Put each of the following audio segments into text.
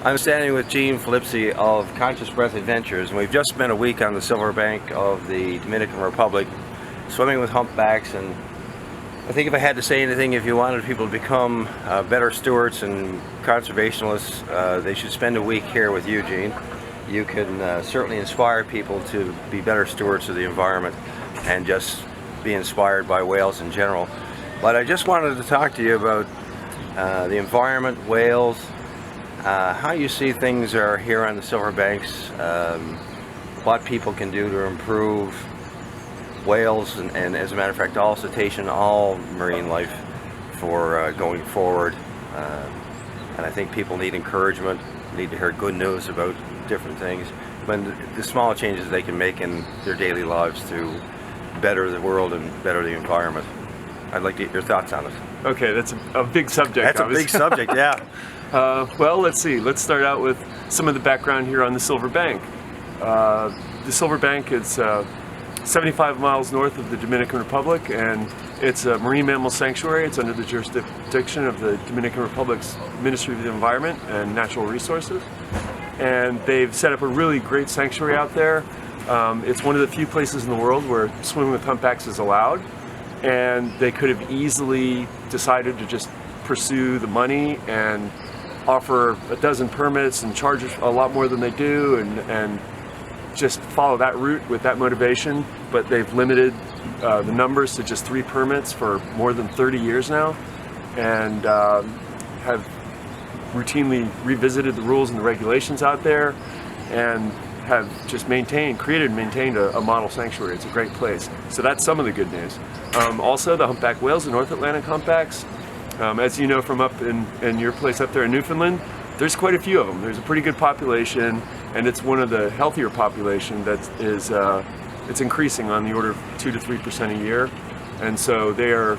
I'm standing with Gene Flipse of Conscious Breath Adventures, and we've just spent a week on the silver bank of the Dominican Republic swimming with humpbacks. And I think if I had to say anything, if you wanted people to become better stewards and conservationists, they should spend a week here with you, Gene. You can certainly inspire people to be better stewards of the environment and just be inspired by whales in general. But I just wanted to talk to you about the environment, whales, how you see things are here on the Silver Banks, what people can do to improve whales and as a matter of fact all cetacean, all marine life for going forward. And I think people need encouragement, need to hear good news about different things, but the small changes they can make in their daily lives to better the world and better the environment. I'd like to get your thoughts on it. Okay, that's a big subject. That's a big subject, yeah. Well, let's see. Let's start out with some of the background here on the Silver Bank. The Silver Bank is 75 miles north of the Dominican Republic, and it's a marine mammal sanctuary. It's under the jurisdiction of the Dominican Republic's Ministry of the Environment and Natural Resources. And they've set up a really great sanctuary out there. It's one of the few places in the world where swimming with humpbacks is allowed. And they could have easily decided to just pursue the money and offer a dozen permits and charge a lot more than they do and just follow that route with that motivation. But they've limited the numbers to just 3 permits for more than 30 years now, and have routinely revisited the rules and the regulations out there, and have just created and maintained a model sanctuary. It's a great place. So that's some of the good news. Also, the humpback whales, the North Atlantic Humpbacks, as you know from up in your place up there in Newfoundland, there's quite a few of them. There's a pretty good population, and it's one of the healthier population that is it's increasing on the order of 2 to 3% a year, and so they are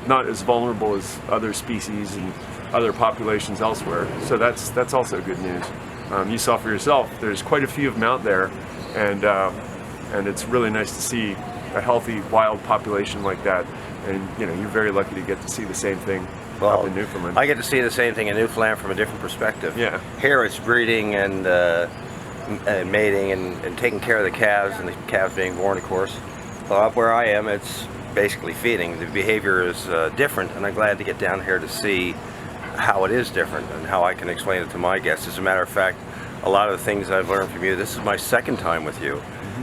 not as vulnerable as other species and other populations elsewhere. So that's also good news. You saw for yourself, there's quite a few of them out there, and it's really nice to see a healthy wild population like that. And you know, you're very lucky to get to see the same thing up in Newfoundland. I get to see the same thing in Newfoundland from a different perspective. Yeah. Here it's breeding and mating and taking care of the calves, and the calves being born, of course. Well, up where I am, it's basically feeding. The behavior is different, and I'm glad to get down here to see how it is different and how I can explain it to my guests. As a matter of fact, a lot of the things I've learned from you, this is my second time with you,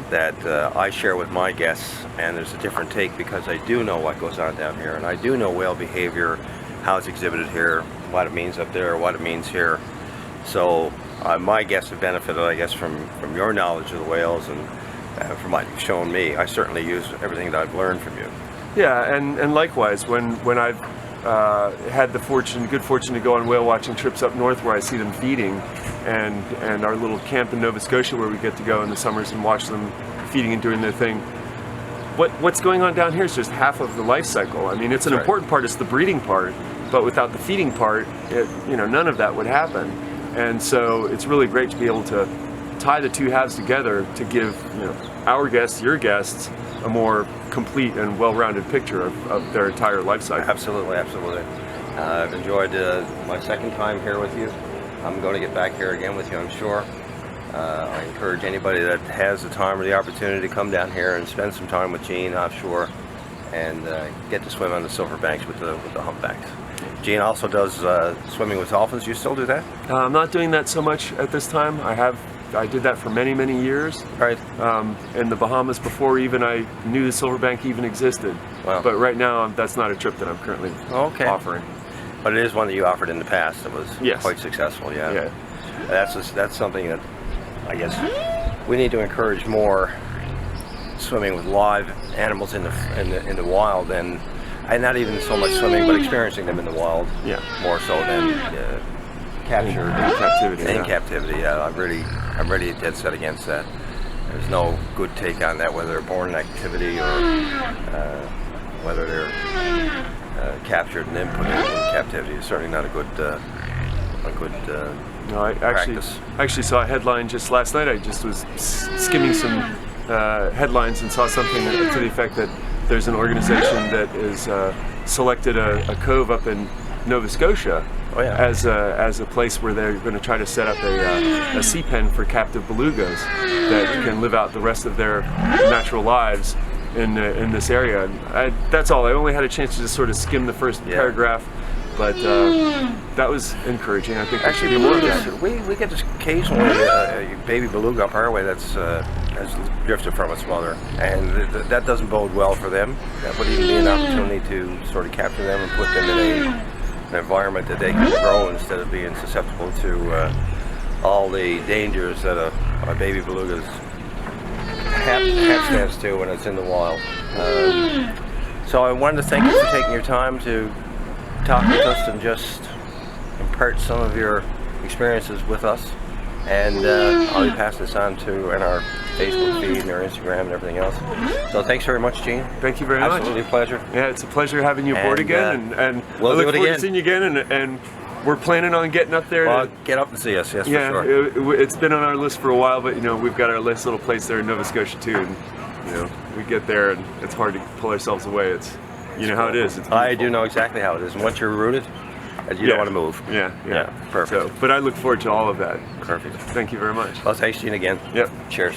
that I share with my guests, and there's a different take because I do know what goes on down here, and I do know whale behavior, how it's exhibited here, what it means up there, what it means here. So my guests have benefited, I guess, from your knowledge of the whales and from what you've shown me. I certainly use everything that I've learned from you. Yeah, and likewise, when I've had the good fortune to go on whale watching trips up north where I see them feeding, and our little camp in Nova Scotia where we get to go in the summers and watch them feeding and doing their thing. What's going on down here is just half of the life cycle. I mean, it's an important part, it's the breeding part, but without the feeding part, none of that would happen. And so it's really great to be able to tie the two halves together to give our guests, your guests, a more complete and well-rounded picture of their entire life cycle. Absolutely, absolutely. I've enjoyed my second time here with you. I'm going to get back here again with you, I'm sure. I encourage anybody that has the time or the opportunity to come down here and spend some time with Gene offshore and get to swim on the Silver Banks with the humpbacks. Gene also does swimming with dolphins. You still do that? I'm not doing that so much at this time. I did that for many, many years. Right. In the Bahamas before even I knew the Silver Bank even existed. Wow. But right now, that's not a trip that I'm currently offering. But it is one that you offered in the past that was quite successful, yeah. That's something that I guess we need to encourage more, swimming with live animals in the wild, and not even so much swimming, but experiencing them in the wild more so than captured in captivity. Yeah, I'm really dead set against that. There's no good take on that, whether they're born in activity or whether they're captured and then put in captivity. It's certainly not a good no, I actually saw a headline just last night. I just was skimming some headlines and saw something to the effect that there's an organization that is selected a cove up in Nova Scotia Oh, yeah. as a place where they're going to try to set up a sea pen for captive belugas that can live out the rest of their natural lives in this area. And that's all. I only had a chance to just sort of skim the first paragraph, but that was encouraging. I think Actually, there should be more of that. we get this occasionally a baby beluga up our way that's has drifted from its mother, and that doesn't bode well for them. That would even be an opportunity to sort of capture them and put them in an environment that they can grow instead of being susceptible to all the dangers that a baby beluga's hat stands to when it's in the wild. So I wanted to thank you for taking your time to talk with us and just impart some of your experiences with us. And I'll be passing this on to our Facebook feed and our Instagram and everything else. So thanks very much, Gene. Thank you very much. Absolutely a pleasure. Yeah, it's a pleasure having you aboard again, and we'll I look do it forward again. to seeing you again, and we're planning on getting up there. Well, get up and see us, yes, yeah, for sure. it's been on our list for a while, but we've got our nice little place there in Nova Scotia too, and we get there and it's hard to pull ourselves away. It's how it is. It's I do know exactly how it is, and once you're rooted, you don't want to move. Yeah, perfect. So, but I look forward to all of that. Perfect. Thank you very much. Well, thanks, Gene, again. Yep. Cheers.